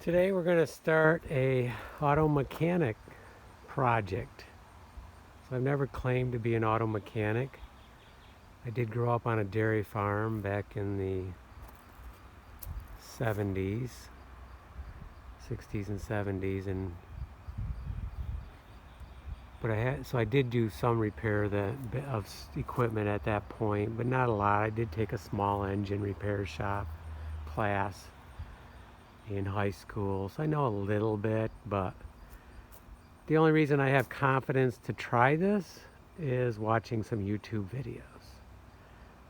Today we're going to start a auto mechanic project. So I've never claimed to be an auto mechanic. I did grow up on a dairy farm back in the 70s, 60s and 70s, so I did do some repair of equipment at that point, but not a lot. I did take a small engine repair shop class in high school, so I know a little bit, but the only reason I have confidence to try this is watching some YouTube videos.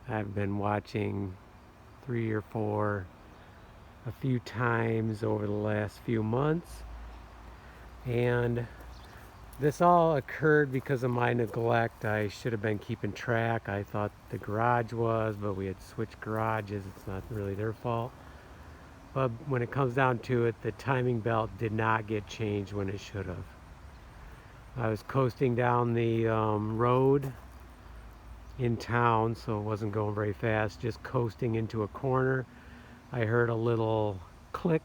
I've been watching 3 or 4 a few times over the last few months, and this all occurred because of my neglect. I should have been keeping track. I thought the garage was, but we had switched garages. It's not really their fault. But when it comes down to it, the timing belt did not get changed when it should have. I was coasting down the road in town, so it wasn't going very fast, just coasting into a corner. I heard a little click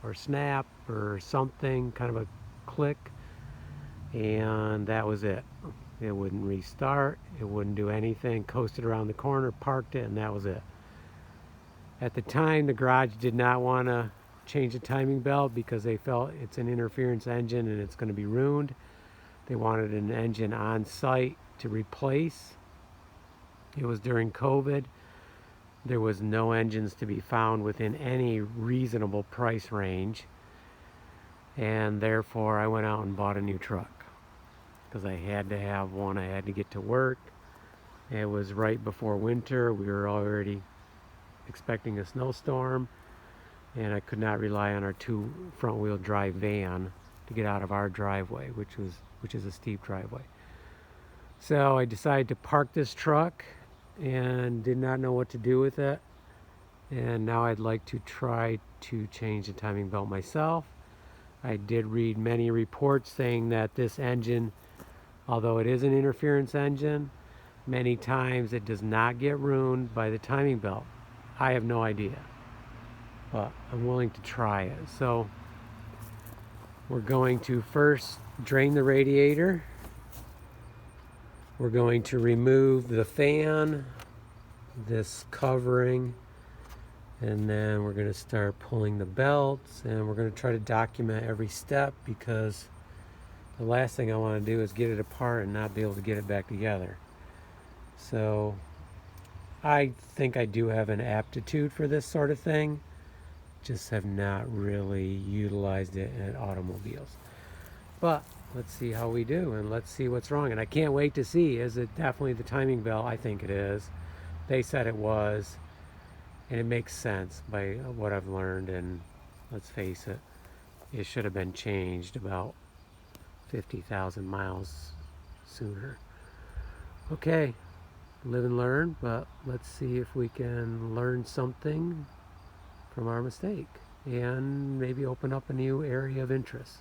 or snap or something, kind of a click, and that was it. It wouldn't restart, it wouldn't do anything. Coasted around the corner, parked it, and that was it. At the time, the garage did not want to change the timing belt because they felt it's an interference engine and it's going to be ruined. They wanted an engine on site to replace. It was during COVID. There was no engines to be found within any reasonable price range, and therefore I went out and bought a new truck because I had to have one. I had to get to work. It was right before winter. We were already expecting a snowstorm, and I could not rely on our 2 front-wheel drive van to get out of our driveway, which is a steep driveway. So I decided to park this truck and did not know what to do with it. And now I'd like to try to change the timing belt myself. I did read many reports saying that this engine, although it is an interference engine, many times it does not get ruined by the timing belt. I have no idea, but I'm willing to try it. So we're going to first drain the radiator. We're going to remove the fan, this covering, and then we're going to start pulling the belts, and we're going to try to document every step, because the last thing I want to do is get it apart and not be able to get it back together. So I think I do have an aptitude for this sort of thing, just have not really utilized it in automobiles. But let's see how we do, and let's see what's wrong. And I can't wait to see, is it definitely the timing belt? I think it is. They said it was, and it makes sense by what I've learned. And let's face it, it should have been changed about 50,000 miles sooner. Okay, live and learn, but let's see if we can learn something from our mistake and maybe open up a new area of interest.